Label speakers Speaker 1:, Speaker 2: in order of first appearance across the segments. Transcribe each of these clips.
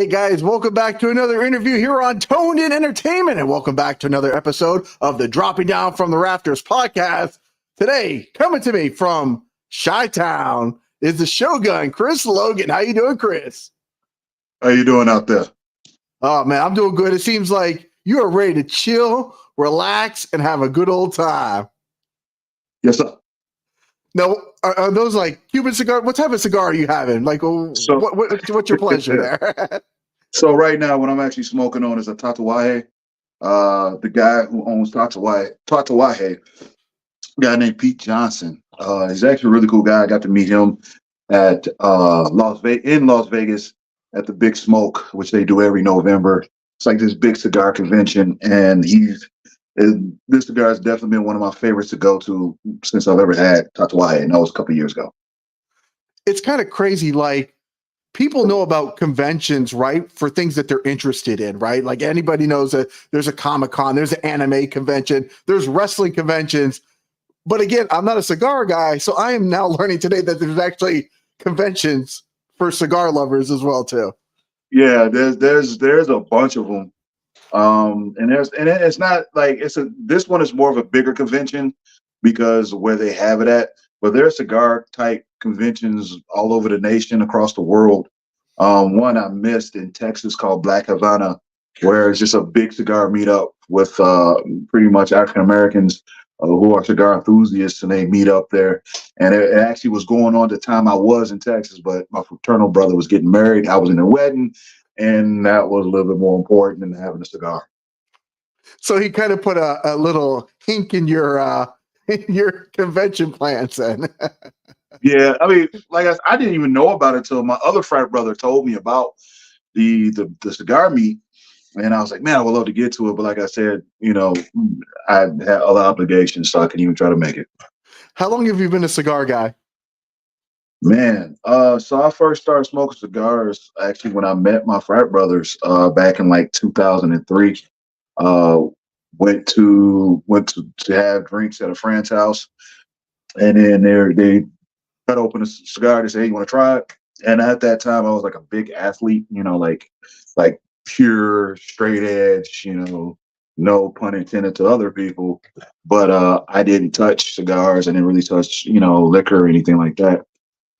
Speaker 1: Hey guys, welcome back to another interview here on Toned In Entertainment, and welcome back to another episode of the Dropping Down from the Rafters podcast. Today, coming to me from Chi-Town is the Shogun Chris Logan. How you doing, Chris?
Speaker 2: How you doing out there?
Speaker 1: Oh man, I'm doing good. It seems like you are ready to chill, relax, and have a good old time.
Speaker 2: Yes, sir.
Speaker 1: Now, are those like Cuban cigar? What type of cigar are you having? Like, what's your pleasure there?
Speaker 2: So right now, what I'm actually smoking on is a Tatuaje. The guy who owns Tatuaje, a guy named Pete Johnson. He's actually a really cool guy. I got to meet him at Las Vegas at the Big Smoke, which they do every November. It's like this big cigar convention, and this cigar has definitely been one of my favorites to go to since I've ever had Tatuaje, and that was a couple of years ago.
Speaker 1: It's kind of crazy. Like, people know about conventions, right? For things that they're interested in, right? Like, anybody knows that there's a Comic-Con, there's an anime convention, there's wrestling conventions. But again, I'm not a cigar guy, so I am now learning today that there's actually conventions for cigar lovers as well too.
Speaker 2: Yeah, there's a bunch of them. And it's not like this one is more of a bigger convention because where they have it at, but there's cigar type conventions all over the nation, across the world. One I missed in Texas called Black Havana, where it's just a big cigar meetup with pretty much African Americans who are cigar enthusiasts, and they meet up there. And it actually was going on at the time I was in Texas, but my fraternal brother was getting married. I was in a wedding, and that was a little bit more important than having a cigar.
Speaker 1: So he kind of put a little hink in your convention plans then.
Speaker 2: Yeah, I mean, like I didn't even know about it until my other frat brother told me about the cigar meet, and I was like, man, I would love to get to it, but like I said, I had other obligations, so I couldn't even try to make it.
Speaker 1: How long have you been a cigar guy?
Speaker 2: Man, so I first started smoking cigars actually when I met my frat brothers back in like 2003. Went to have drinks at a friend's house, and then they cut open a cigar. They say, hey, you want to try it? And at that time, I was like a big athlete, like pure straight edge, no pun intended to other people. But I didn't touch cigars. I didn't really touch, liquor or anything like that.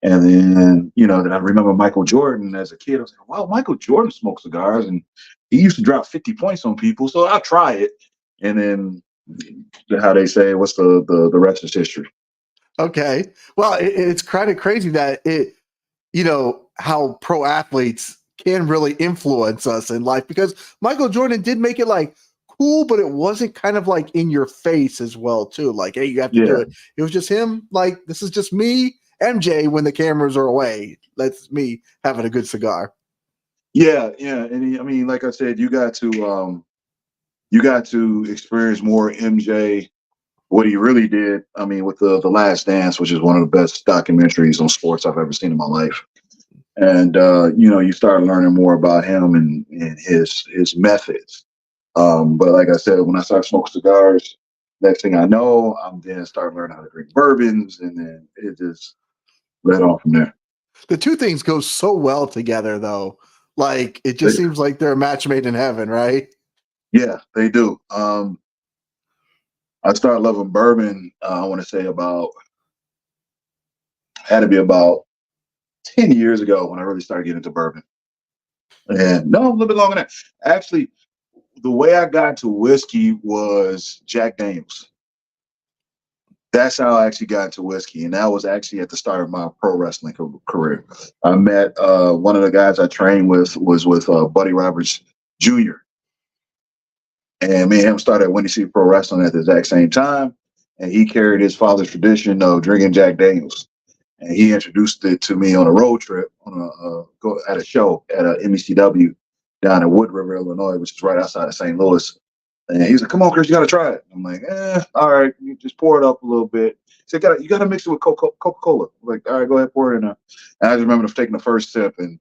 Speaker 2: And then, then I remember Michael Jordan as a kid. I was like, wow, Michael Jordan smoked cigars, and he used to drop 50 points on people. So I'll try it. And then how they say, what's the rest is history.
Speaker 1: Okay. Well, it's kind of crazy that how pro athletes can really influence us in life, because Michael Jordan did make it like cool, but it wasn't kind of like in your face as well too. Like, hey, you have to do it. It was just him. Like, this is just me, MJ, when the cameras are away. That's me having a good cigar.
Speaker 2: Yeah. And I mean, like I said, you got to experience more MJ, what he really did. I mean, with the Last Dance, which is one of the best documentaries on sports I've ever seen in my life. And you start learning more about him and his methods. But like I said, when I started smoking cigars, next thing I know, I'm then starting learning how to drink bourbons, and then it just led on from there.
Speaker 1: The two things go so well together, though. Like, it just seems like they're a match made in heaven, right?
Speaker 2: Yeah, they do. I started loving bourbon, I want to say had to be about 10 years ago when I really started getting into bourbon. And no, a little bit longer than that. Actually, the way I got into whiskey was Jack Daniels. That's how I actually got into whiskey. And that was actually at the start of my pro wrestling career. I met one of the guys I trained with was with Buddy Roberts Jr. And me and him started at Windy City Pro Wrestling at the exact same time. And he carried his father's tradition of drinking Jack Daniels. And he introduced it to me on a road trip at a show at a MECW down in Wood River, Illinois, which is right outside of St. Louis. And he's like, come on, Chris, you got to try it. I'm like, all right. You just pour it up a little bit. He said, you got to mix it with Coca-Cola. I'm like, all right, go ahead, pour it in there. And I just remember taking the first sip, and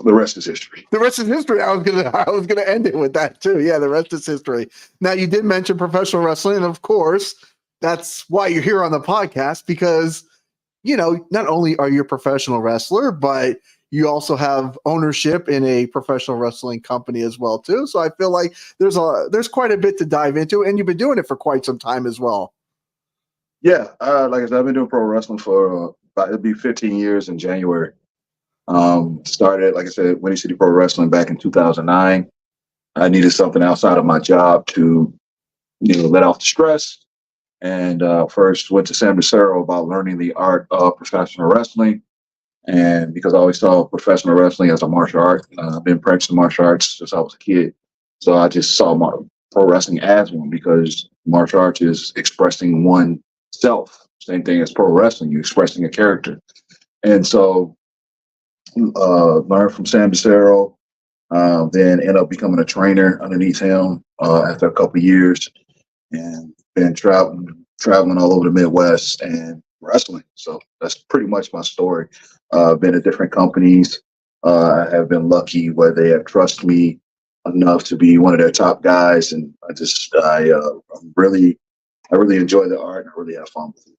Speaker 2: the rest is history.
Speaker 1: The rest is history. I was gonna end it with that too. Yeah, the rest is history. Now, you did mention professional wrestling, and of course, that's why you're here on the podcast, because not only are you a professional wrestler, but you also have ownership in a professional wrestling company as well too. So I feel like there's quite a bit to dive into, and you've been doing it for quite some time as well.
Speaker 2: Yeah, like I said, I've been doing pro wrestling for it'll be 15 years in January. Started, like I said, Windy City Pro Wrestling back in 2009. I needed something outside of my job to, let off the stress. And first went to San Bernardino about learning the art of professional wrestling. And because I always saw professional wrestling as a martial art, I've been practicing martial arts since I was a kid. So I just saw my pro wrestling as one, because martial arts is expressing oneself. Same thing as pro wrestling, you're expressing a character. And so learned from Sam Bernardino, then ended up becoming a trainer underneath him after a couple of years, and been traveling all over the Midwest and wrestling. So that's pretty much my story. Been at different companies. I have been lucky where they have trusted me enough to be one of their top guys, and I really enjoy the art, and I really have fun with it.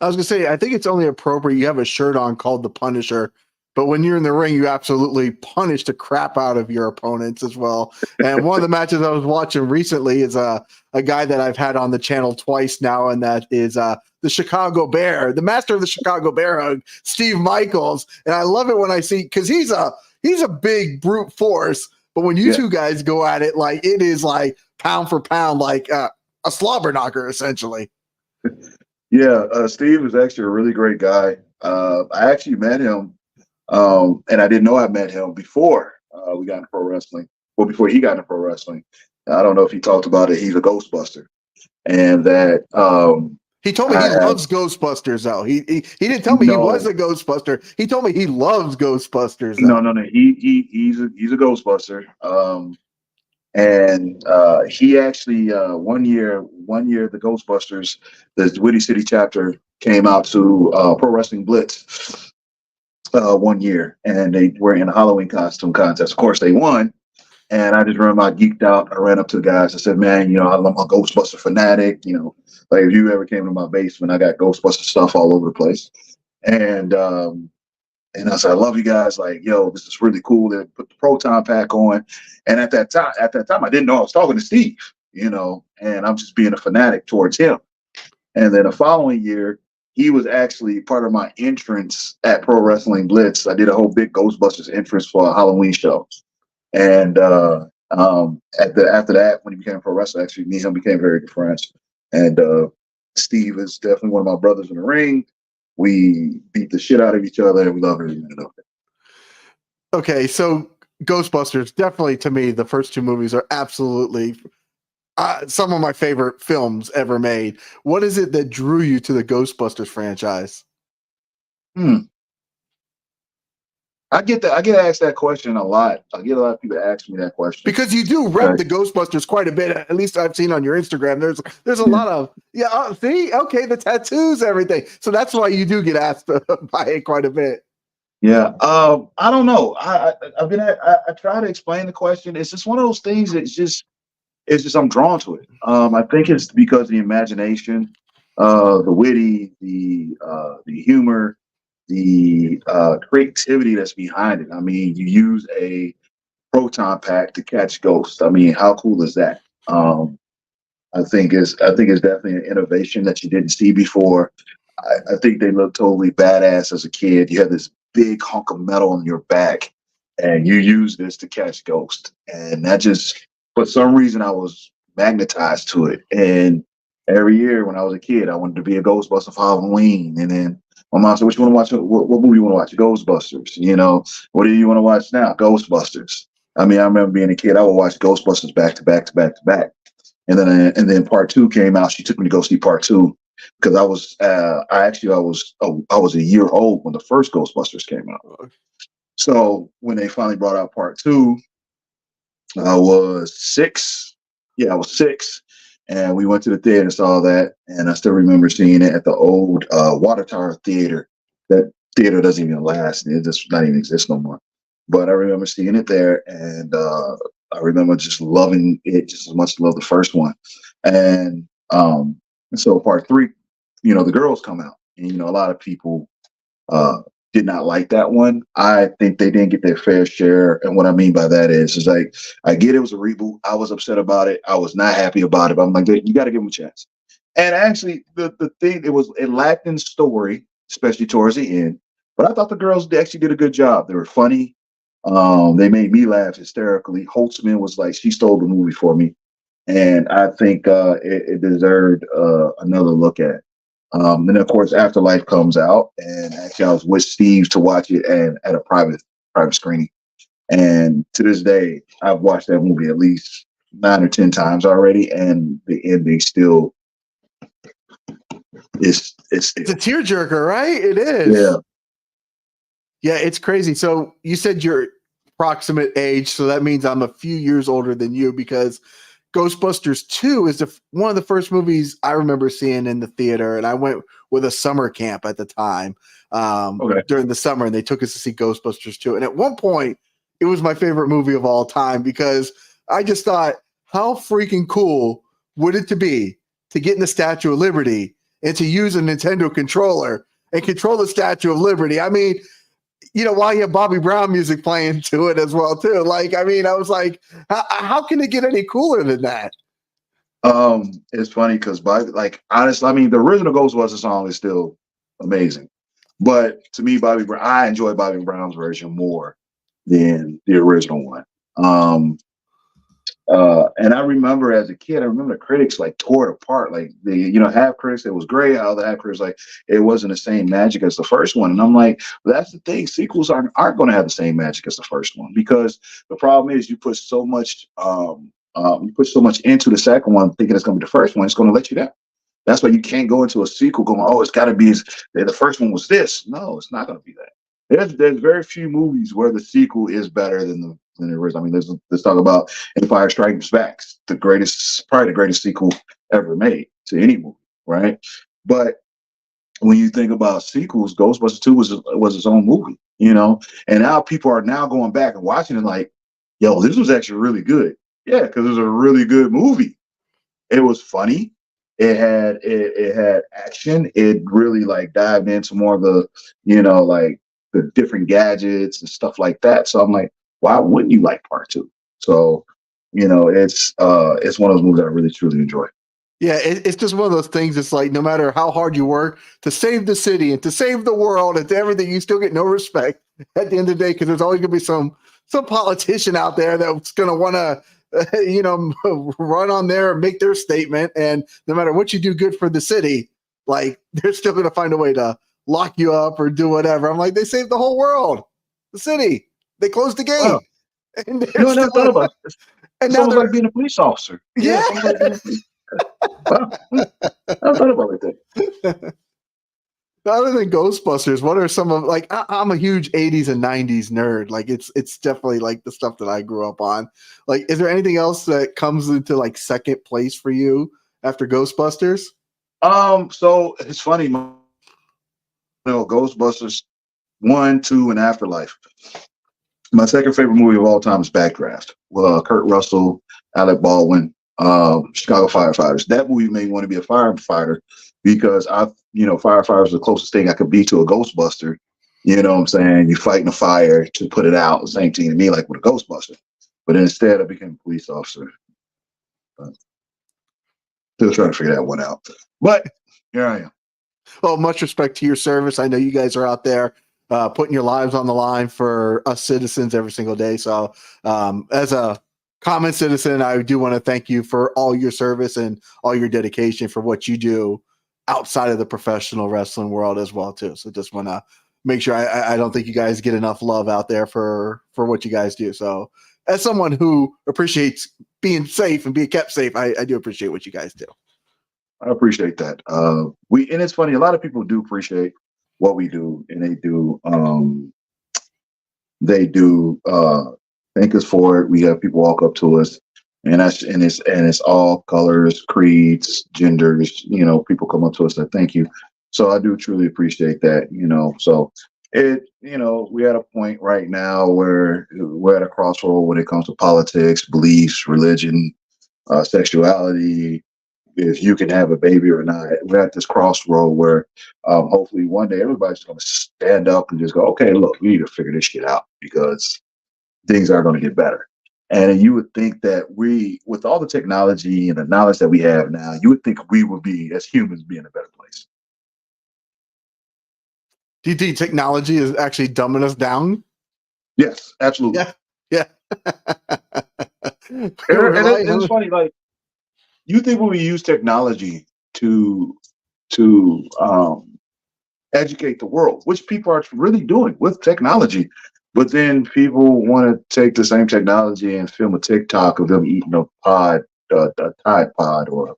Speaker 1: I was gonna say, I think it's only appropriate you have a shirt on called the Punisher, but when you're in the ring, you absolutely punish the crap out of your opponents as well. And one of the matches I was watching recently is a guy that I've had on the channel twice now, and that is the Chicago Bear, the master of the Chicago Bear Hug, Steve Michaels. And I love it when I see, because he's a big brute force, but when you two guys go at it, like it is like pound for pound, like a slobber knocker essentially.
Speaker 2: Yeah, Steve is actually a really great guy. I actually met him, and I didn't know I met him before we got into pro wrestling. Well, before he got into pro wrestling. I don't know if he talked about it. He's a Ghostbuster, and that
Speaker 1: he told me he loves Ghostbusters. Though he didn't tell me he was a Ghostbuster. He told me he loves Ghostbusters. Though.
Speaker 2: No. He's a Ghostbuster. And he actually one year the Ghostbusters, the Windy City chapter, came out to Pro Wrestling Blitz 1 year, and they were in a Halloween costume contest. Of course, they won. And I just remember I geeked out. I ran up to the guys. I said, "Man, I'm a Ghostbuster fanatic. Like if you ever came to my basement, I got Ghostbuster stuff all over the place." And I said, "I love you guys. Like, yo, this is really cool." They put the proton pack on, and at that time, I didn't know I was talking to Steve. And I'm just being a fanatic towards him. And then the following year, he was actually part of my entrance at Pro Wrestling Blitz. I did a whole big Ghostbusters entrance for a Halloween show. And after that, when he became a pro wrestler, actually, me and him became very good friends. And Steve is definitely one of my brothers in the ring. We beat the shit out of each other, and we love every minute of it.
Speaker 1: Okay, so Ghostbusters, definitely to me, the first two movies are absolutely some of my favorite films ever made. What is it that drew you to the Ghostbusters franchise?
Speaker 2: I get asked that question a lot. I get a lot of people ask me that question
Speaker 1: because you do rep the Ghostbusters quite a bit. At least I've seen on your Instagram. There's a lot of see, okay, the tattoos, everything. So that's why you do get asked by it quite a bit.
Speaker 2: Yeah, I don't know. I try to explain the question. It's just one of those things. It's just I'm drawn to it. I think it's because of the imagination, the witty, the humor, the creativity that's behind it. I mean, you use a proton pack to catch ghosts. I mean, how cool is that? I think it's definitely an innovation that you didn't see before. I think they look totally badass as a kid. You have this big hunk of metal on your back, and you use this to catch ghosts. And that just, for some reason, I was magnetized to it. And every year when I was a kid, I wanted to be a Ghostbuster for Halloween. And then my mom said, "What you want to watch? What movie you want to watch? Ghostbusters. What do you want to watch now? Ghostbusters." I mean, I remember being a kid, I would watch Ghostbusters back to back to back to back. And then part two came out. She took me to go see part two because I was a year old when the first Ghostbusters came out. So when they finally brought out part two, I was 6. Yeah, I was 6. And we went to the theater and saw that. And I still remember seeing it at the old Water Tower Theater. That theater doesn't even last. It just not even exist no more. But I remember seeing it there. And I remember just loving it just as much as I loved the first one. And so part 3, the girls come out. And, a lot of people did not like that one. I think they didn't get their fair share. And what I mean by that is like, I get it was a reboot. I was upset about it. I was not happy about it. But I'm like, you got to give them a chance. And actually, the thing, it lacked in story, especially towards the end. But I thought the girls actually did a good job. They were funny. They made me laugh hysterically. Holtzman was like, she stole the movie for me. And I think it deserved another look at. Then of course Afterlife comes out, and actually I was with Steve to watch it and at a private screening. And to this day, I've watched that movie at least 9 or 10 times already, and the ending still it's
Speaker 1: a tearjerker, right? It is.
Speaker 2: Yeah.
Speaker 1: Yeah, it's crazy. So you said your approximate age, so that means I'm a few years older than you, because Ghostbusters 2 is one of the first movies I remember seeing in the theater, and I went with a summer camp at the time during the summer, and they took us to see Ghostbusters 2. And at one point, it was my favorite movie of all time, because I just thought, how freaking cool would it to be to get in the Statue of Liberty and to use a Nintendo controller and control the Statue of Liberty? I mean, while you have Bobby Brown music playing to it as well too. Like, I mean, I was like, how can it get any cooler than that?
Speaker 2: It's funny because honestly, I mean, the original Ghostbusters song is still amazing, but to me, I enjoy Bobby Brown's version more than the original one. And I remember as a kid, the critics like tore it apart. Like half critics, it was great. How the half critics like it wasn't the same magic as the first one. And I'm like, well, that's the thing. Sequels aren't going to have the same magic as the first one, because the problem is you put so much into the second one, thinking it's going to be the first one. It's going to let you down. That's why you can't go into a sequel going, oh, it's got to be the first one was this. No, it's not going to be that. There's very few movies where the sequel is better than the original. I mean, let's talk about Empire Strikes Back, probably the greatest sequel ever made to any movie, right? But when you think about sequels, Ghostbusters 2 was its own movie, and now people are now going back and watching it like, yo, this was actually really good. Yeah, because it was a really good movie. It was funny. It had action. It really like dived into more of the, like the different gadgets and stuff like that. So I'm like, why wouldn't you like part 2? So, it's one of those movies I really truly enjoy.
Speaker 1: Yeah, it's just one of those things. It's like, no matter how hard you work to save the city and to save the world and to everything, you still get no respect at the end of the day, because there's always going to be some politician out there that's going to want to, run on there and make their statement. And no matter what you do good for the city, like, they're still going to find a way to lock you up or do whatever. I'm like, they saved the whole world, the city. They closed the gate.
Speaker 2: Wow.
Speaker 1: And
Speaker 2: I never thought about it. It's almost like being a police officer.
Speaker 1: Yeah.
Speaker 2: Wow. I never thought about it like that.
Speaker 1: Other than Ghostbusters, what are some of, like, I'm a huge 80s and 90s nerd. Like, it's definitely like the stuff that I grew up on. Like, is there anything else that comes into like second place for you after Ghostbusters?
Speaker 2: So it's funny, Ghostbusters 1, 2, and Afterlife. My second favorite movie of all time is Backdraft with Kurt Russell, Alec Baldwin, Chicago firefighters. That movie made me want to be a firefighter, because firefighters are the closest thing I could be to a Ghostbuster. You know what I'm saying? You're fighting a fire to put it out. The same thing to me, like with a Ghostbuster. But instead, I became a police officer. Still trying to figure that one out. But here I am.
Speaker 1: Well, much respect to your service. I know you guys are out there putting your lives on the line for us citizens every single day. So as a common citizen, I do want to thank you for all your service and all your dedication for what you do outside of the professional wrestling world as well too. So just want to make sure I don't think you guys get enough love out there for what you guys do. So as someone who appreciates being safe and being kept safe, I do appreciate what you guys do.
Speaker 2: I appreciate that. And it's funny, a lot of people do appreciate what we do, and they do thank us for it. We have people walk up to us, and it's all colors, creeds, genders. People come up to us and thank you. So I do truly appreciate that. So we're at a point right now where we're at a crossroad when it comes to politics, beliefs, religion, sexuality, if you can have a baby or not. We're at this crossroad where hopefully one day everybody's going to stand up and just go, okay, look, we need to figure this shit out because things are going to get better. And you would think that we, with all the technology and the knowledge that we have now, you would think we would be, as humans, be in a better place.
Speaker 1: Do you think technology is actually dumbing us down?
Speaker 2: Yes, absolutely.
Speaker 1: Yeah.
Speaker 2: And it's funny, like, you think when we use technology to educate the world, which people are really doing with technology, but then people want to take the same technology and film a TikTok of them eating a Tide Pod, or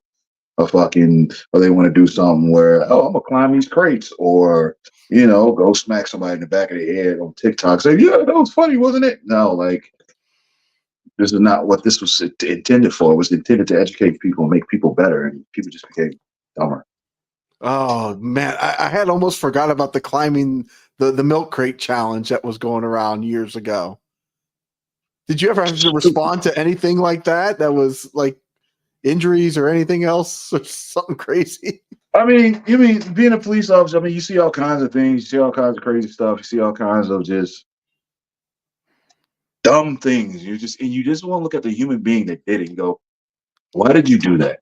Speaker 2: or they want to do something where, oh, I'm gonna climb these crates, or go smack somebody in the back of the head on TikTok. Say, yeah, that was funny, wasn't it? No, like, this is not what this was intended for. It was intended to educate people and make people better, and people just became dumber.
Speaker 1: Oh man, I had almost forgot about the climbing the milk crate challenge that was going around years ago. Did you ever have to respond to anything like that? That was like injuries or anything else, or something crazy?
Speaker 2: I mean, you mean being a police officer? I mean, you see all kinds of things. You see all kinds of crazy stuff. You see all kinds of just dumb things. You just want to look at the human being that did it and go, why did you do that?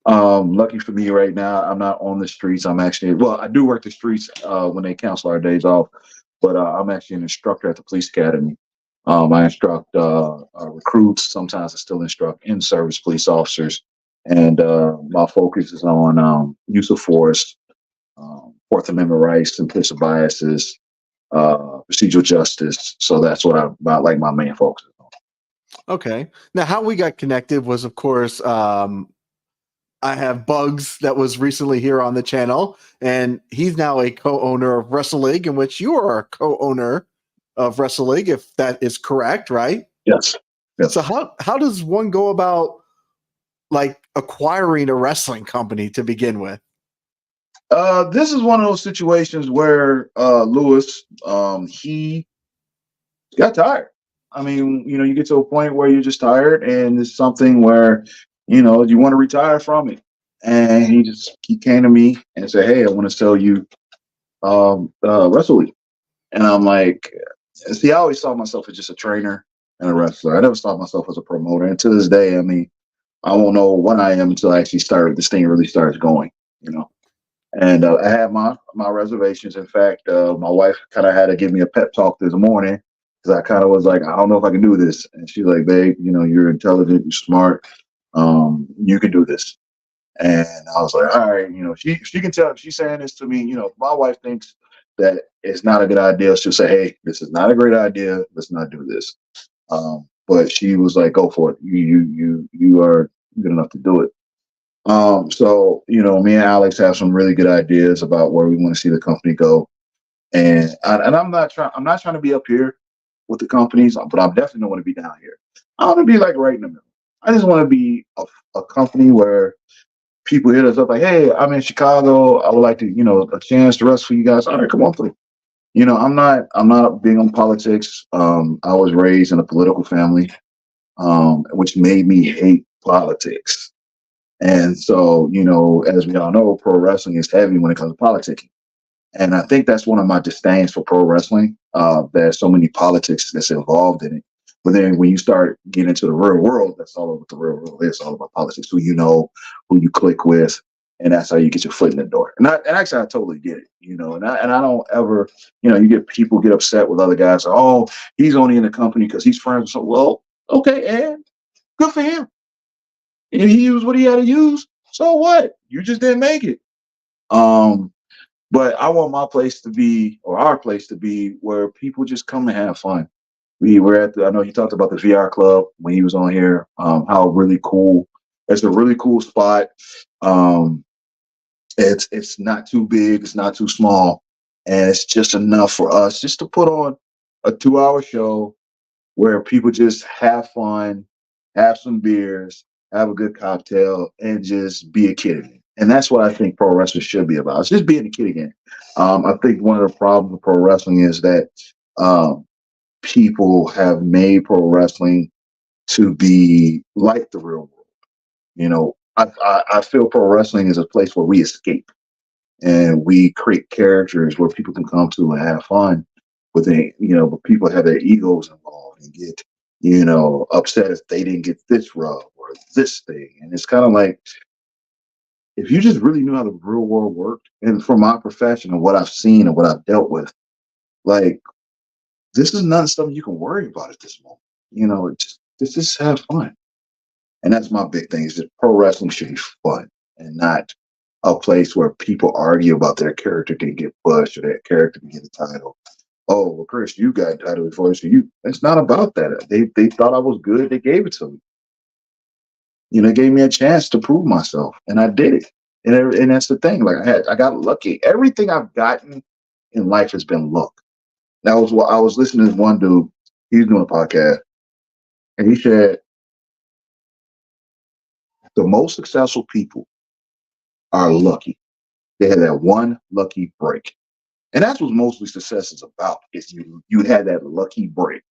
Speaker 2: Lucky for me right now, I'm not on the streets. I'm actually, well, I do work the streets when they cancel our days off, but I'm actually an instructor at the police academy. I instruct recruits. Sometimes I still instruct in-service police officers, and my focus is on use of force, Fourth Amendment rights, implicit biases, procedural justice. So that's what my main focus is on.
Speaker 1: Okay. Now, how we got connected was, of course, I have Bugs that was recently here on the channel, and he's now a co-owner of Wrestle League, in which you are a co-owner of Wrestle League, if that is correct, right?
Speaker 2: Yes.
Speaker 1: So how does one go about like acquiring a wrestling company to begin with?
Speaker 2: This is one of those situations where Lewis, he got tired. I mean, you get to a point where you're just tired, and it's something where you want to retire from it. And he came to me and said, "Hey, I want to sell you Wrestle League." And I'm like, see, I always saw myself as just a trainer and a wrestler. I never saw myself as a promoter. And to this day, I mean, I won't know what I am until I actually this thing really starts going, And I had my reservations. In fact, my wife kind of had to give me a pep talk this morning, because I kind of was like, I don't know if I can do this. And she's like, babe, you're intelligent, you're smart, you can do this. And I was like, all right, she can tell. If she's saying this to me, my wife thinks that it's not a good idea. She'll say, hey, this is not a great idea. Let's not do this. But she was like, go for it. You are good enough to do it. So, me and Alex have some really good ideas about where we want to see the company go. And I'm not trying to be up here with the companies, but I definitely don't want to be down here. I want to be like right in the middle. I just want to be a company where people hit us up like, hey, I'm in Chicago. I would like to, a chance to wrestle for you guys. All right, come on through. I'm not big on politics. I was raised in a political family, which made me hate politics. And so, as we all know, pro wrestling is heavy when it comes to politicking. And I think that's one of my disdains for pro wrestling. There's so many politics that's involved in it. But then when you start getting into the real world, that's all what the real world is. It's all about politics. Who you click with, and that's how you get your foot in the door. And actually, I totally get it. And I don't ever, you get people get upset with other guys. Oh, he's only in the company because he's friends. So, well, okay, and good for him. And he used what he had to use. So what? You just didn't make it. But I want my place to be, or our place to be, where people just come and have fun. We were at I know he talked about the VR club when he was on here, how really cool. It's a really cool spot. It's not too big, it's not too small, and it's just enough for us just to put on a 2-hour show where people just have fun, have some beers, have a good cocktail, and just be a kid again. And that's what I think pro wrestling should be about. It's just being a kid again. I think one of the problems with pro wrestling is that people have made pro wrestling to be like the real world. I feel pro wrestling is a place where we escape and we create characters where people can come to and have fun. But but people have their egos involved and get, upset if they didn't get this rub or this thing. And it's kind of like, if you just really knew how the real world worked, and from my profession and what I've seen and what I've dealt with, like, this is not something you can worry about at this moment. Just have fun. And that's my big thing, is that pro wrestling should be fun and not a place where people argue about their character can get pushed or their character can get a title. Oh, well, Chris, you got a title before, so you. It's not about that. They thought I was good. They gave it to me. They gave me a chance to prove myself, and I did it. And that's the thing. Like, I got lucky. Everything I've gotten in life has been luck. That was what I was listening to. One dude, he was doing a podcast, and he said the most successful people are lucky. They had that one lucky break. And that's what mostly success is about, is you had that lucky break,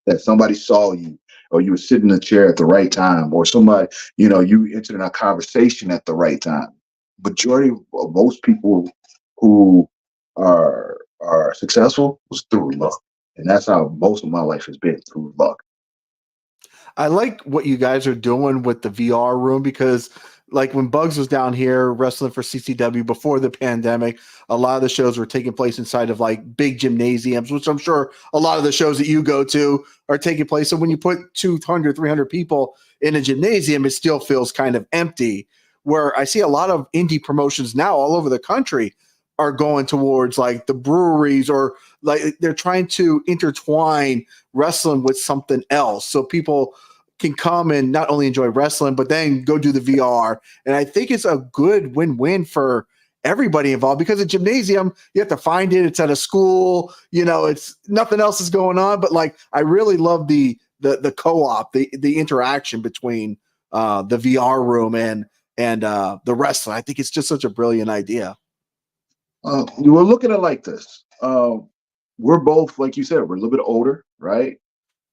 Speaker 2: that somebody saw you, or you were sitting in a chair at the right time, or somebody, you entered in a conversation at the right time. Majority of most people who are successful was through luck. And that's how most of my life has been, through luck.
Speaker 1: I like what you guys are doing with the VR room, because like when Bugs was down here wrestling for CCW before the pandemic, a lot of the shows were taking place inside of like big gymnasiums, which I'm sure a lot of the shows that you go to are taking place. So when you put 200, 300 people in a gymnasium, it still feels kind of empty. Where I see a lot of indie promotions now all over the country are going towards like the breweries, or like they're trying to intertwine wrestling with something else, so people can come and not only enjoy wrestling, but then go do the VR. And I think it's a good win-win for everybody involved, because a gymnasium, you have to find it. It's at a school, it's nothing else is going on. But like, I really love the co-op, the interaction between the VR room and the wrestling. I think it's just such a brilliant idea.
Speaker 2: We're looking at it like this. We're both, like you said, we're a little bit older, right?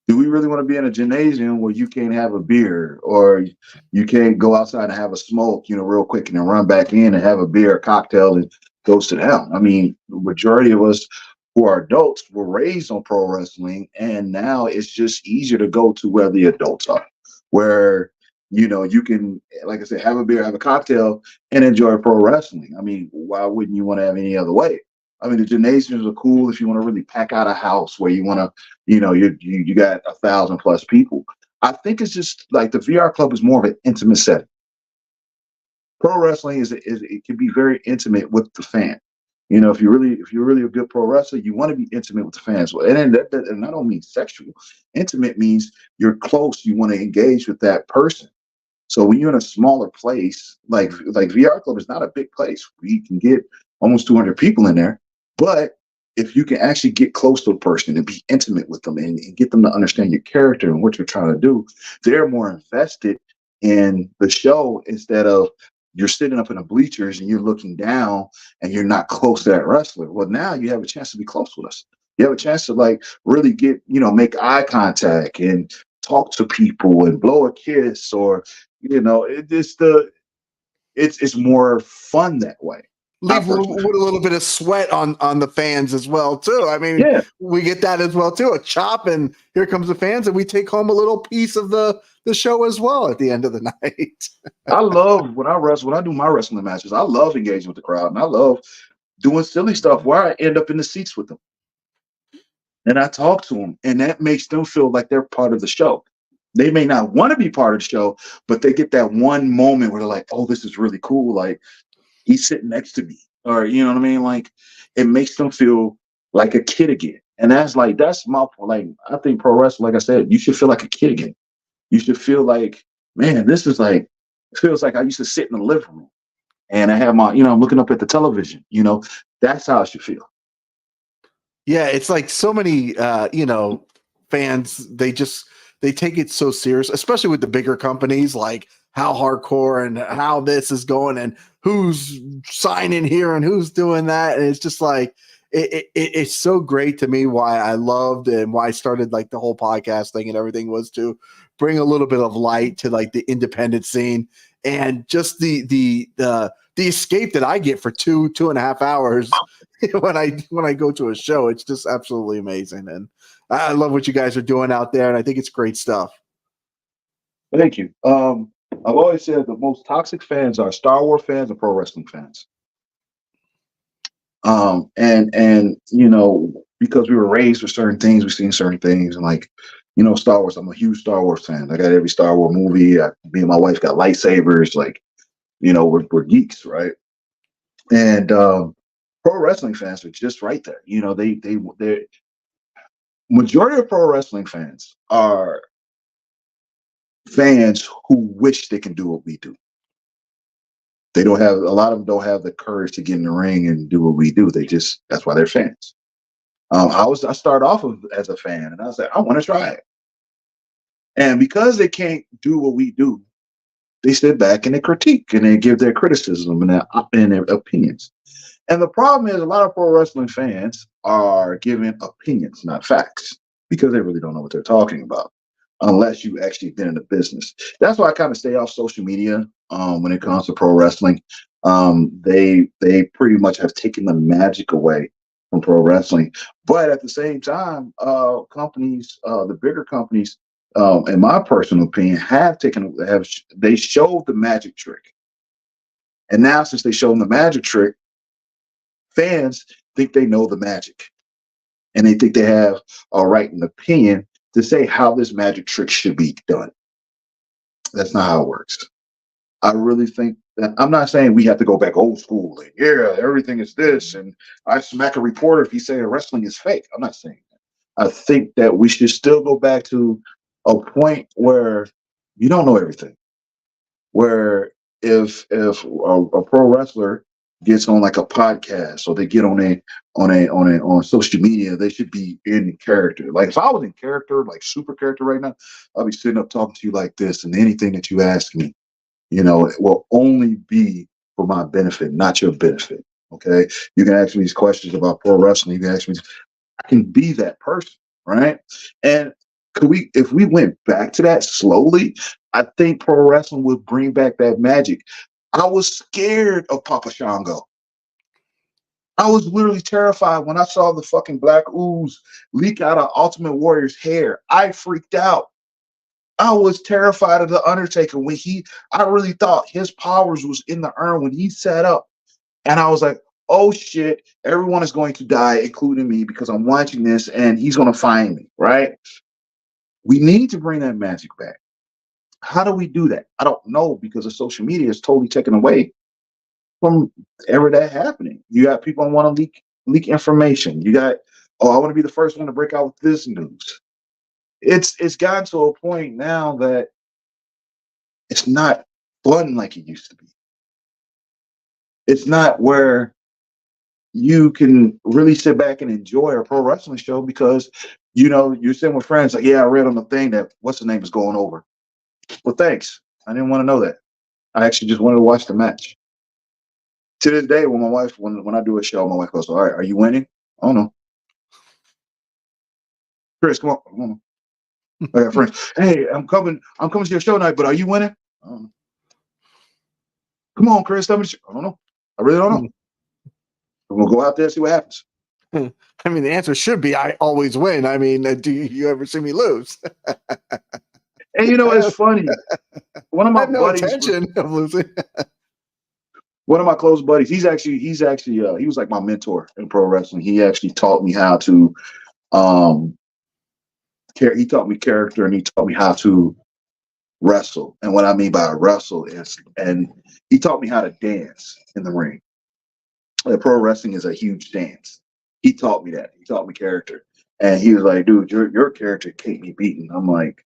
Speaker 2: Do we really want to be in a gymnasium where you can't have a beer, or you can't go outside and have a smoke, real quick, and then run back in and have a beer, a cocktail, and go sit down? I mean, the majority of us who are adults were raised on pro wrestling, and now it's just easier to go to where the adults are, where you can, like I said, have a beer, have a cocktail, and enjoy pro wrestling. I mean, why wouldn't you want to have any other way? I mean, the gymnasiums are cool if you want to really pack out a house where you want to, you got 1,000+ people. I think it's just like the VR club is more of an intimate setting. Pro wrestling it can be very intimate with the fan. If you're really a good pro wrestler, you want to be intimate with the fans. And I don't mean sexual. Intimate means you're close. You want to engage with that person. So when you're in a smaller place, like VR Club is not a big place. We can get almost 200 people in there. But if you can actually get close to a person and be intimate with them and get them to understand your character and what you're trying to do, they're more invested in the show, instead of you're sitting up in the bleachers and you're looking down and you're not close to that wrestler. Well, now you have a chance to be close with us. You have a chance to like really get, make eye contact and talk to people and blow a kiss, or it's more fun that way.
Speaker 1: Leave with a little bit of sweat on the fans as well too. I mean,
Speaker 2: yeah,
Speaker 1: we get that as well too. A chop, and here comes the fans, and we take home a little piece of the show as well at the end of the night.
Speaker 2: I love when I do my wrestling matches. I love engaging with the crowd, and I love doing silly stuff where I end up in the seats with them, and I talk to them, and that makes them feel like they're part of the show. They may not want to be part of the show, but they get that one moment where they're like, "Oh, this is really cool." Like, he's sitting next to me, or you know what I mean? Like, it makes them feel like a kid again. And that's my like, I think pro wrestling, like I said, you should feel like a kid again. You should feel like, man, this is like, it feels like I used to sit in the living room and I have my, I'm looking up at the television, that's how it should feel.
Speaker 1: Yeah, it's like so many fans, they take it so serious, especially with the bigger companies, like how hardcore and how this is going and who's signing here and who's doing that. And it's just like, it's so great to me. Why I loved and why I started like the whole podcast thing and everything was to bring a little bit of light to like the independent scene. and just the escape that I get for 2.5 hours when I go to a show. It's just absolutely amazing, and I love what you guys are doing out there, and I think it's great stuff.
Speaker 2: Thank you. I've always said the most toxic fans are Star Wars fans and pro wrestling fans. And you know, because we were raised with certain things, we've seen certain things, and like, you know, Star Wars. I'm a huge Star Wars fan. I got every Star Wars movie. Me and my wife got lightsabers. Like, you know, we're geeks, right? And pro wrestling fans are just right there. You know, they majority of pro wrestling fans are fans who wish they can do what we do. They don't have, a lot of them don't have the courage to get in the ring and do what we do. That's why they're fans. I started off as a fan, and I was like, I want to try it. And because they can't do what we do, they sit back and they critique and they give their criticism and their opinions. And the problem is, a lot of pro wrestling fans are giving opinions, not facts, because they really don't know what they're talking about, unless you actually been in the business. That's why I kind of stay off social media when it comes to pro wrestling. They pretty much have taken the magic away from pro wrestling. But at the same time, companies, the bigger companies, in my personal opinion, they showed the magic trick. And now, since they showed the magic trick, fans think they know the magic, and they think they have a right and opinion to say how this magic trick should be done. That's not how it works. I really think that, I'm not saying we have to go back old school and yeah, everything is this, and I smack a reporter if he's saying wrestling is fake. I'm not saying that. I think that we should still go back to a point where you don't know everything. Where if a pro wrestler gets on like a podcast, or they get on social media, they should be in character. Like if I was in character, like super character right now, I'll be sitting up talking to you like this, and anything that you ask me, you know, it will only be for my benefit, not your benefit. Okay, you can ask me these questions about pro wrestling. You can ask me, I can be that person, right? And if we went back to that slowly, I think pro wrestling would bring back that magic. I was scared of Papa Shango. I was literally terrified when I saw the fucking black ooze leak out of Ultimate Warrior's hair. I freaked out. I was terrified of the Undertaker when I really thought his powers was in the urn when he sat up. And I was like, oh shit, everyone is going to die, including me, because I'm watching this and he's going to find me, right? We need to bring that magic back. How do we do that? I don't know, because the social media is totally taken away from ever that happening. You got people who want to leak information. You got, oh, I want to be the first one to break out with this news. It's gotten to a point now that it's not fun like it used to be. It's not where you can really sit back and enjoy a pro wrestling show, because, you know, you're sitting with friends like, yeah, I read on the thing that what's the name is going over. Well, thanks. I didn't want to know that. I actually just wanted to watch the match. To this day, when my wife, when I do a show, my wife goes, all right, are you winning? Oh no. Chris, come on. I got friends. Hey, I'm coming to your show tonight, but are you winning? I don't know. Come on, Chris, tell me. I don't know. I really don't know. We're gonna go out there and see what happens.
Speaker 1: I mean, the answer should be I always win. I mean, do you ever see me lose?
Speaker 2: And you know, it's funny. One of my buddies,
Speaker 1: intention of losing.
Speaker 2: One of my close buddies, he was like my mentor in pro wrestling. He actually taught me how to he taught me character, and he taught me how to wrestle. And what I mean by wrestle is, and he taught me how to dance in the ring. Pro wrestling is a huge dance. He taught me that. He taught me character. And he was like, dude, your character can't be beaten. I'm like,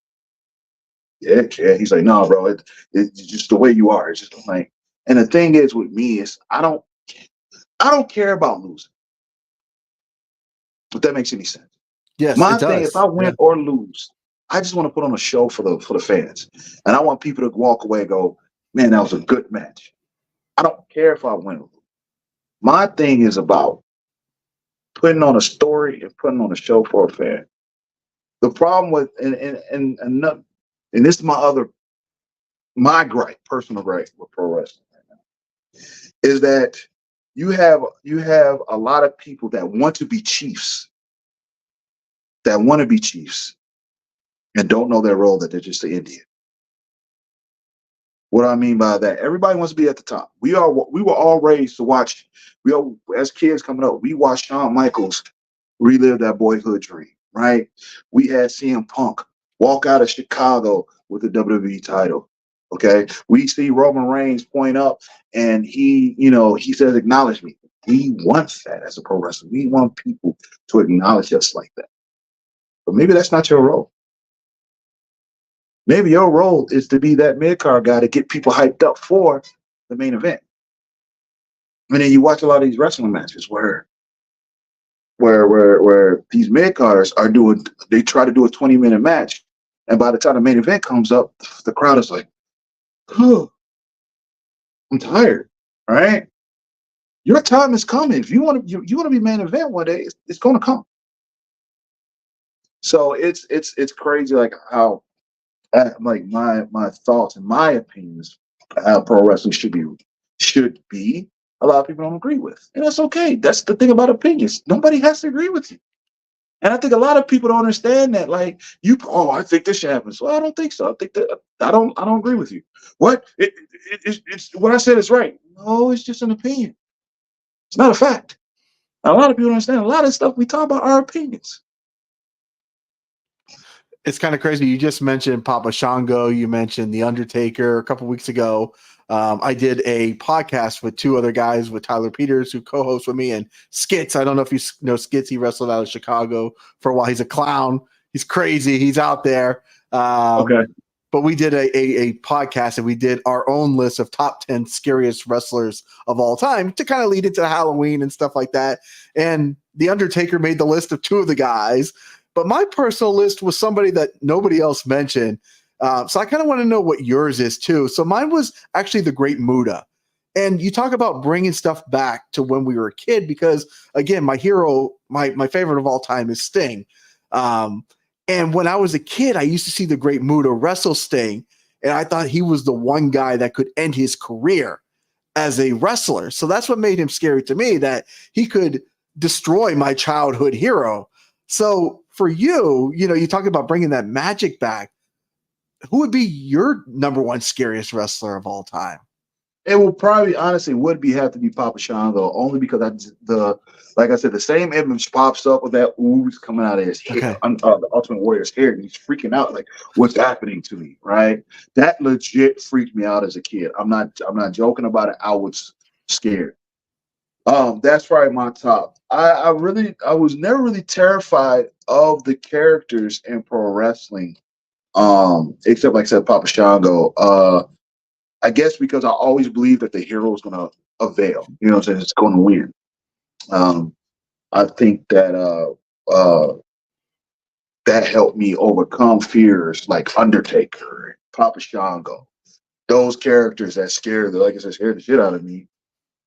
Speaker 2: yeah, kid. He's like, no, bro, it's just the way you are. It's just like, and the thing is with me is I don't care about losing. If that makes any sense.
Speaker 1: Yes,
Speaker 2: My
Speaker 1: it does.
Speaker 2: thing, if I win or lose, I just want to put on a show for the fans. And I want people to walk away and go, man, that was a good match. I don't care if I win or lose. My thing is about putting on a story and putting on a show for a fan. The problem with and this is my other my gripe, personal gripe with pro wrestling right now, is that you have a lot of people that want to be chiefs, and don't know their role, that they're just an Indian. What do I mean by that? Everybody wants to be at the top. We were all raised to watch. As kids coming up, we watched Shawn Michaels relive that boyhood dream, right? We had CM Punk walk out of Chicago with the WWE title. Okay, we see Roman Reigns point up, and he says, "Acknowledge me." We want that as a pro wrestler. We want people to acknowledge us like that. But maybe that's not your role. Maybe your role is to be that mid-card guy to get people hyped up for the main event. And then you watch a lot of these wrestling matches where these mid-carders they try to do a 20-minute match, and by the time the main event comes up, the crowd is like, "Oh, I'm tired." All right? Your time is coming. If you want to be main event one day, it's going to come. So it's crazy, like how like my thoughts and my opinions how pro wrestling should be. A lot of people don't agree with, and that's okay. That's the thing about opinions. Nobody has to agree with you, and I think a lot of people don't understand that. Like I think this should happen. So I don't think so. I think that I don't agree with you. What it's what I said is right. No, it's just an opinion. It's not a fact. A lot of people don't understand. A lot of stuff we talk about are opinions.
Speaker 1: It's kind of crazy. You just mentioned Papa Shango. You mentioned The Undertaker a couple weeks ago. I did a podcast with two other guys, with Tyler Peters, who co-hosts with me, and Skits. I don't know if you know Skits. He wrestled out of Chicago for a while. He's a clown. He's crazy. He's out there.
Speaker 2: Okay.
Speaker 1: But we did a podcast, and we did our own list of top 10 scariest wrestlers of all time to kind of lead into Halloween and stuff like that. And The Undertaker made the list of two of the guys. But my personal list was somebody that nobody else mentioned. So I kind of want to know what yours is too. So mine was actually the Great Muta. And you talk about bringing stuff back to when we were a kid, because again, my hero, my favorite of all time is Sting. And when I was a kid, I used to see the Great Muta wrestle Sting, and I thought he was the one guy that could end his career as a wrestler. So that's what made him scary to me, that he could destroy my childhood hero. So for you, you talk about bringing that magic back. Who would be your number one scariest wrestler of all time?
Speaker 2: It will probably, honestly, have to be Papa Shango, only because like I said, the same image pops up with that ooze coming out of his hair, the Ultimate Warrior's hair, and he's freaking out, like, what's happening to me, right? That legit freaked me out as a kid. I'm not joking about it. I was scared. That's probably my top. I was never really terrified of the characters in pro wrestling, except, like I said, Papa Shango. I guess because I always believed that the hero was going to avail. You know what I'm saying? It's going to win. I think that that helped me overcome fears like Undertaker, Papa Shango, those characters that scared the shit out of me.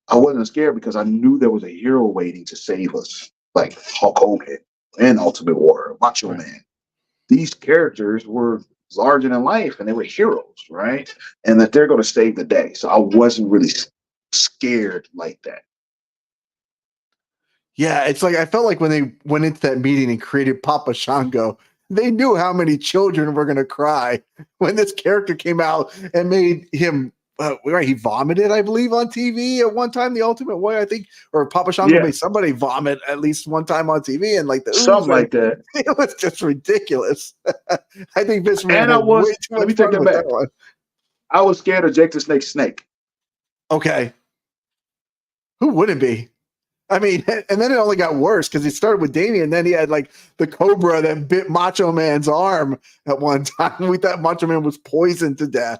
Speaker 2: I wasn't scared because I knew there was a hero waiting to save us, like Hulk Hogan and Ultimate Warrior, Macho Man. These characters were larger than life, and they were heroes, right? And that they're going to save the day. So I wasn't really scared like that.
Speaker 1: Yeah, it's like I felt like when they went into that meeting and created Papa Shango, they knew how many children were going to cry when this character came out and made him. He vomited, I believe, on TV at one time. The Ultimate Warrior, I think, or Papa Shango made somebody vomit at least one time on TV, and like the
Speaker 2: something like that.
Speaker 1: It was just ridiculous. I think Vince McMahon
Speaker 2: had way too much fun with that one. I was scared of Jake the Snake.
Speaker 1: Okay, who wouldn't be? I mean, and then it only got worse because he started with Damien, and then he had like the Cobra that bit Macho Man's arm at one time. We thought Macho Man was poisoned to death.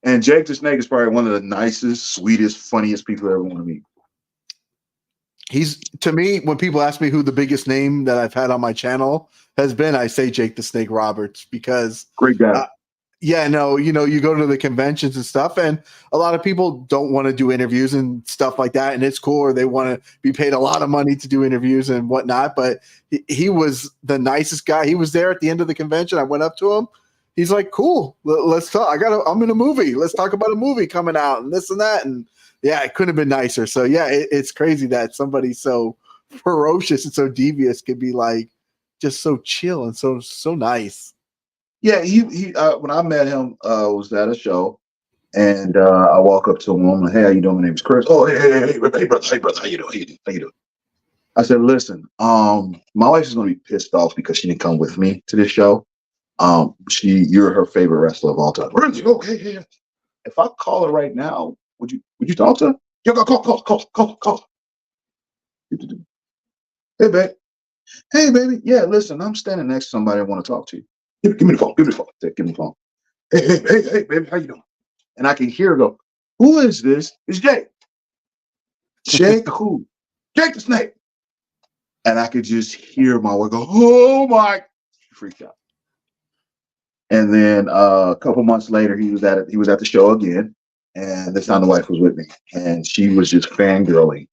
Speaker 2: And Jake the Snake is probably one of the nicest, sweetest, funniest people I ever want to meet.
Speaker 1: He's, to me, when people ask me who the biggest name that I've had on my channel has been, I say Jake the Snake Roberts, because
Speaker 2: great guy.
Speaker 1: You go to the conventions and stuff, and a lot of people don't want to do interviews and stuff like that, and it's cool, or they want to be paid a lot of money to do interviews and whatnot, but he was the nicest guy. He was there at the end of the convention. I went up to him. he's like, cool, let's talk. I'm in a movie. Let's talk about a movie coming out and this and that. And yeah, it couldn't have been nicer. So yeah, it's crazy that somebody so ferocious and so devious could be like just so chill and so nice.
Speaker 2: Yeah, he when I met him, was at a show, and I walk up to him. I'm like, "Hey, how you doing? My name is Chris." "Oh, hey, brother, how you doing? How you doing?" I said, "Listen, my wife is going to be pissed off because she didn't come with me to this show. You're her favorite wrestler of all time. Really? Okay, yeah. If I call her right now, would you talk to her? Yeah, call. Hey, babe. Hey, baby. Yeah, listen, I'm standing next to somebody I want to talk to you. Give me the phone. Give me the phone. Give me the phone. Hey, baby, how you doing?" And I can hear her go, "Who is this? It's Jake." "Jake who?" "Jake the Snake." And I could just hear my wife go, "Oh my!" She freaked out. And then a couple months later, he was at the show again, and this time the wife was with me, and she was just fangirling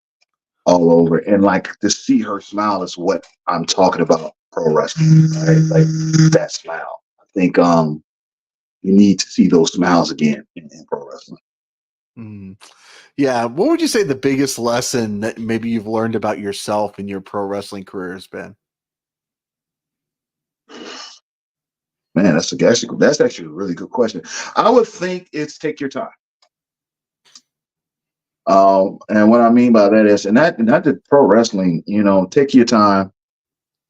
Speaker 2: all over. And like to see her smile is what I'm talking about pro wrestling, right? Like that smile. I think you need to see those smiles again in pro wrestling.
Speaker 1: Mm. Yeah. What would you say the biggest lesson that maybe you've learned about yourself in your pro wrestling career has been?
Speaker 2: Man, that's actually a really good question. I would think it's take your time. And what I mean by that is, and that the pro wrestling, take your time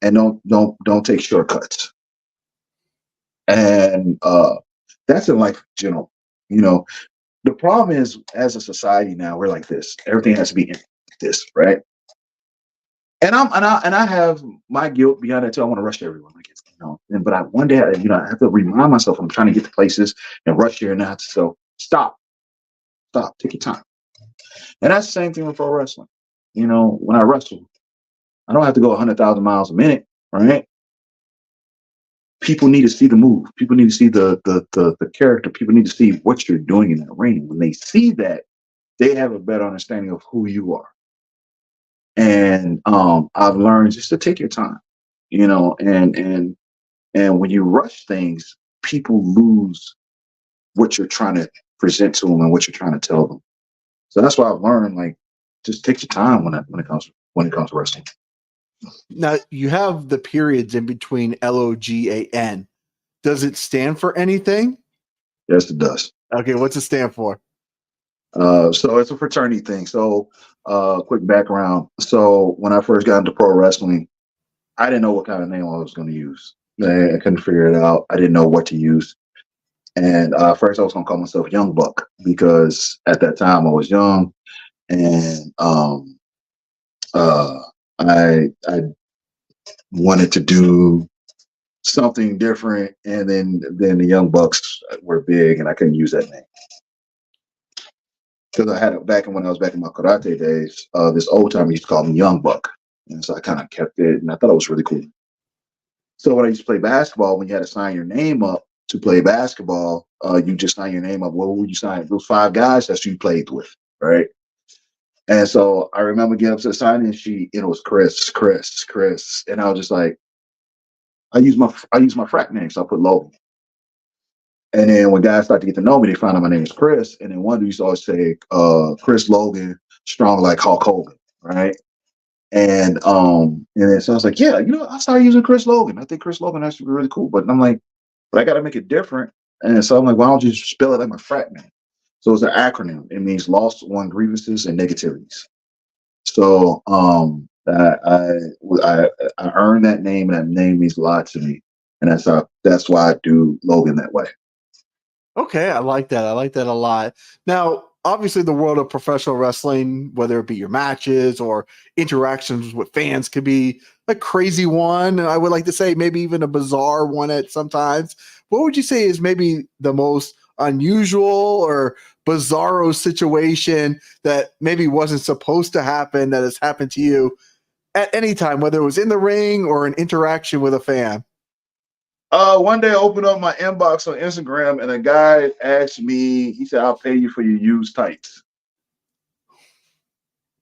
Speaker 2: and don't take shortcuts. And that's in life in general. You know, the problem is, as a society now, we're like this. Everything has to be like this, right? And I have my guilt behind it too. I want to rush everyone, like it's, but one day, I have to remind myself I'm trying to get to places and rush here and that. So stop, take your time. And that's the same thing with pro wrestling. When I wrestle, I don't have to go 100,000 miles a minute, right? People need to see the move. People need to see the character. People need to see what you're doing in that ring. When they see that, they have a better understanding of who you are. And I've learned just to take your time, and when you rush things, people lose what you're trying to present to them and what you're trying to tell them. So that's why I've learned, like, just take your time when it comes to wrestling.
Speaker 1: Now you have the periods in between LOGAN. Does it stand for anything?
Speaker 2: Yes, it does.
Speaker 1: Okay, what's it stand for?
Speaker 2: So it's a fraternity thing. So, quick background. So when I first got into pro wrestling, I didn't know what kind of name I was going to use. I couldn't figure it out. I didn't know what to use. And first I was going to call myself Young Buck because at that time I was young, and I wanted to do something different. And then the Young Bucks were big, and I couldn't use that name. Because I had it back when I was back in my karate days. This old timer used to call me Young Buck, and so I kind of kept it, and I thought it was really cool. So when I used to play basketball, when you had to sign your name up to play basketball, you just sign your name up. What would you sign? Those 5 guys that's who you played with, right? And so I remember getting up to the sign-in sheet, and it was Chris, and I was just like, I use my frat name, so I put Logan. And then when guys start to get to know me, they find out my name is Chris. And then one dude used to always say, Chris Logan, strong like Hulk Hogan, right? And then so I was like, yeah, I started using Chris Logan. I think Chris Logan actually be really cool. But I'm like, but I got to make it different. And so I'm like, why don't you spell it like my frat name? So it's an acronym. It means lost won grievances and negativities. So I earned that name, and that name means a lot to me. And that's why I do Logan that way.
Speaker 1: Okay, I like that. I like that a lot. Now, obviously, the world of professional wrestling, whether it be your matches or interactions with fans, could be a crazy one. I would like to say maybe even a bizarre one at sometimes. What would you say is maybe the most unusual or bizarro situation that maybe wasn't supposed to happen that has happened to you at any time, whether it was in the ring or an interaction with a fan?
Speaker 2: One day I opened up my inbox on Instagram, and a guy asked me, he said, "I'll pay you for your used tights."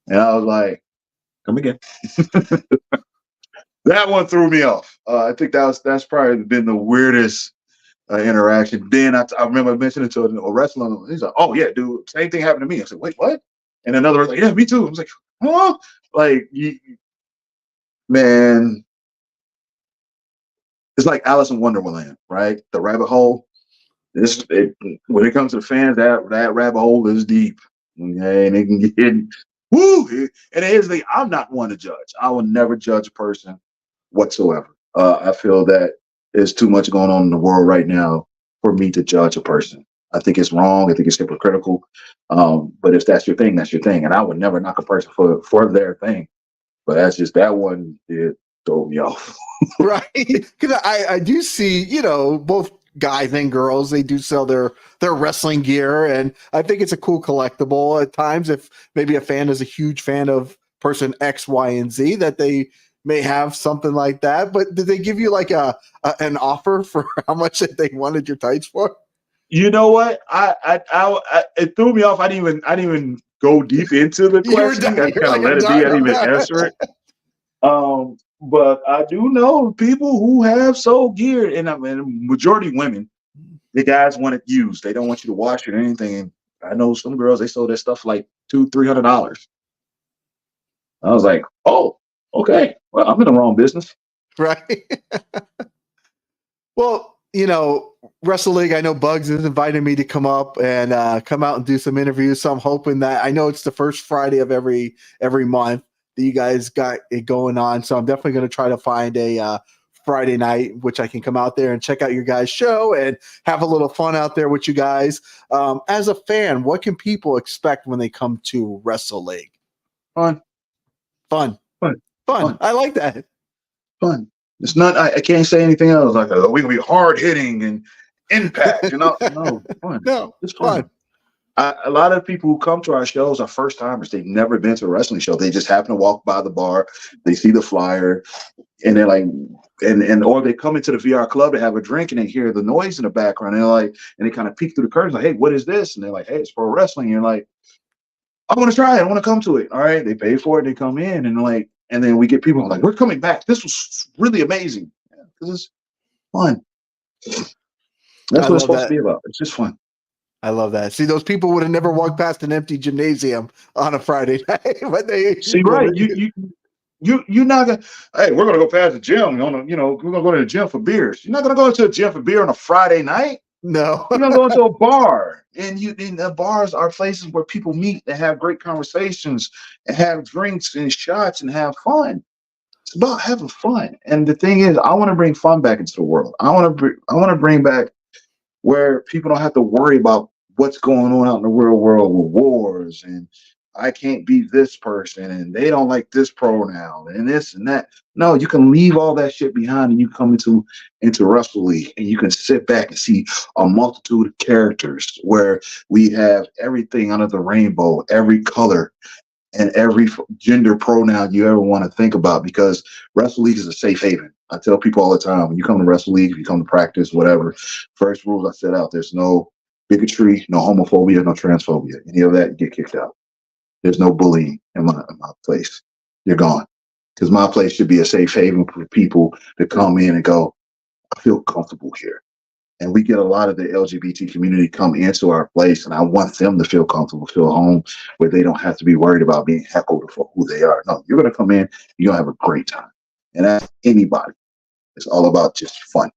Speaker 2: And I was like, come again. That one threw me off. I think that's probably been the weirdest interaction. Then I remember mentioning to a wrestler. He's like, "Oh yeah, dude, same thing happened to me." I said, "Wait, what?" And another was like, "Yeah, me too." I was like, "Huh?" Like, man, it's like Alice in Wonderland, right? The rabbit hole. When it comes to the fans, that rabbit hole is deep. Okay, and it can get woo. And here's the thing: I'm not one to judge. I will never judge a person whatsoever. I feel that there's too much going on in the world right now for me to judge a person. I think it's wrong. I think it's hypocritical. But if that's your thing, that's your thing. And I would never knock a person for their thing. But that's just that one did throw me off.
Speaker 1: Right. Because I do see, both guys and girls, they do sell their wrestling gear. And I think it's a cool collectible at times. If maybe a fan is a huge fan of person X, Y, and Z, that they may have something like that. But did they give you like an offer for how much that they wanted your tights for?
Speaker 2: You know what? It threw me off. I didn't even go deep into the question. I kind of let it be. I didn't even answer it. But I do know people who have sold gear, and I mean, majority women. The guys want it used. They don't want you to wash it or anything. And I know some girls, they sold their stuff like $200-$300. I was like, oh, okay. Well, I'm in the wrong business.
Speaker 1: Right. Well, Wrestle League, I know Bugs has invited me to come up and come out and do some interviews. So I'm hoping that, I know it's the first Friday of every month that you guys got it going on. So I'm definitely going to try to find a Friday night, which I can come out there and check out your guys' show and have a little fun out there with you guys. As a fan, what can people expect when they come to Wrestle League?
Speaker 2: Fun.
Speaker 1: I like that.
Speaker 2: Fun. It's not. I can't say anything else. Like, we're gonna be hard hitting and impact. No, fun.
Speaker 1: No,
Speaker 2: it's fun. A lot of people who come to our shows are first timers. They've never been to a wrestling show. They just happen to walk by the bar. They see the flyer, and they're like, or they come into the VR club to have a drink, and they hear the noise in the background. And they're like, and they kind of peek through the curtains, like, "Hey, what is this?" And they're like, "Hey, it's pro wrestling." And you're like, "I want to try it. I want to come to it." All right, they pay for it. They come in, and like. And then we get people like, "We're coming back. This was really amazing." Because it's fun. That's what it's supposed to be about. It's just fun.
Speaker 1: I love that. See, those people would have never walked past an empty gymnasium on a Friday night. But they
Speaker 2: see, right? You're not gonna. Hey, we're gonna go past the gym. We're gonna go to the gym for beers. You're not gonna go to the gym for beer on a Friday night.
Speaker 1: No,
Speaker 2: you're gonna go into a bar, and the bars are places where people meet and have great conversations and have drinks and shots and have fun. It's about having fun. And the thing is, I want to bring fun back into the world. I want to bring back where people don't have to worry about what's going on out in the real world with wars and I can't be this person and they don't like this pronoun and this and that. No, you can leave all that shit behind and you come into Wrestle League and you can sit back and see a multitude of characters where we have everything under the rainbow, every color and every gender pronoun you ever want to think about, because Wrestle League is a safe haven. I tell people all the time, when you come to Wrestle League, if you come to practice, whatever, first rules I set out, there's no bigotry, no homophobia, no transphobia. Any of that, you get kicked out. There's no bullying in my place. You're gone. Because my place should be a safe haven for people to come in and go, I feel comfortable here. And we get a lot of the LGBT community come into our place, and I want them to feel comfortable, feel home, where they don't have to be worried about being heckled for who they are. No, you're going to come in, you're going to have a great time. And that's anybody. It's all about just fun.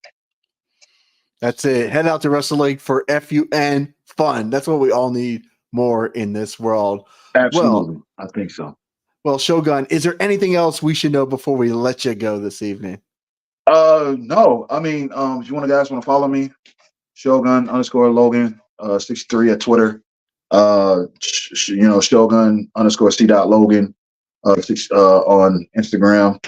Speaker 1: That's it. Head out to Wrestle League for FUN fun. That's what we all need more in this world.
Speaker 2: Absolutely. Well, I think so.
Speaker 1: Well, Shogun, is there anything else we should know before we let you go this evening?
Speaker 2: No. I mean, if you guys want to follow me, Shogun _Logan 63 at Twitter. Shogun _C.Logan on Instagram.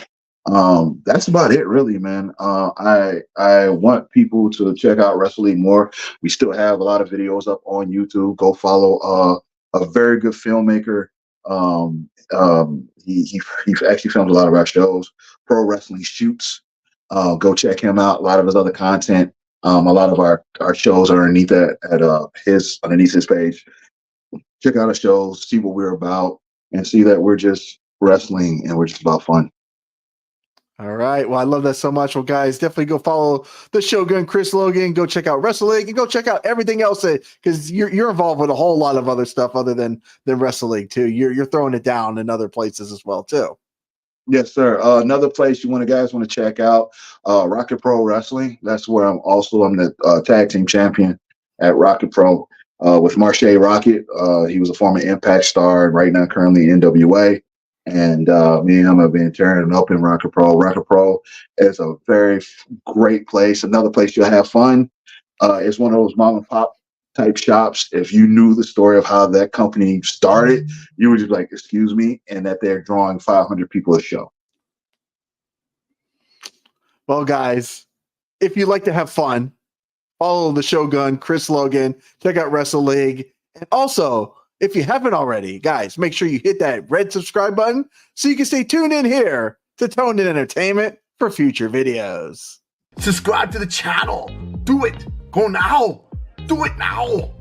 Speaker 2: That's about it, really, man. I want people to check out Wrestle League more. We still have a lot of videos up on YouTube. Go follow a very good filmmaker. He actually filmed a lot of our shows. Pro Wrestling Shoots. Go check him out. A lot of his other content. A lot of our shows are underneath his page. Check out our shows, see what we're about, and see that we're just wrestling and we're just about fun.
Speaker 1: All right. Well, I love that so much. Well, guys, definitely go follow the Shogun Chris Logan. Go check out Wrestling and go check out everything else because you're involved with a whole lot of other stuff other than Wrestling too. You're throwing it down in other places as well too.
Speaker 2: Yes, sir. Another place guys want to check out, Rocket Pro Wrestling. That's where I'm the tag team champion at Rocket Pro with Marche Rocket. He was a former Impact star and right now currently NWA. And me and him have been tearing it up in Rocket Pro. Rocket Pro is a very great place. Another place you'll have fun. It's one of those mom and pop type shops. If you knew the story of how that company started, you would just like, excuse me, and that they're drawing 500 people a show.
Speaker 1: Well, guys, if you like to have fun, follow the Shogun Chris Logan. Check out Wrestle League. And also, if you haven't already, guys, make sure you hit that red subscribe button so you can stay tuned in here to Toned In Entertainment for future videos.
Speaker 3: Subscribe to the channel. Do it. Go now. Do it now.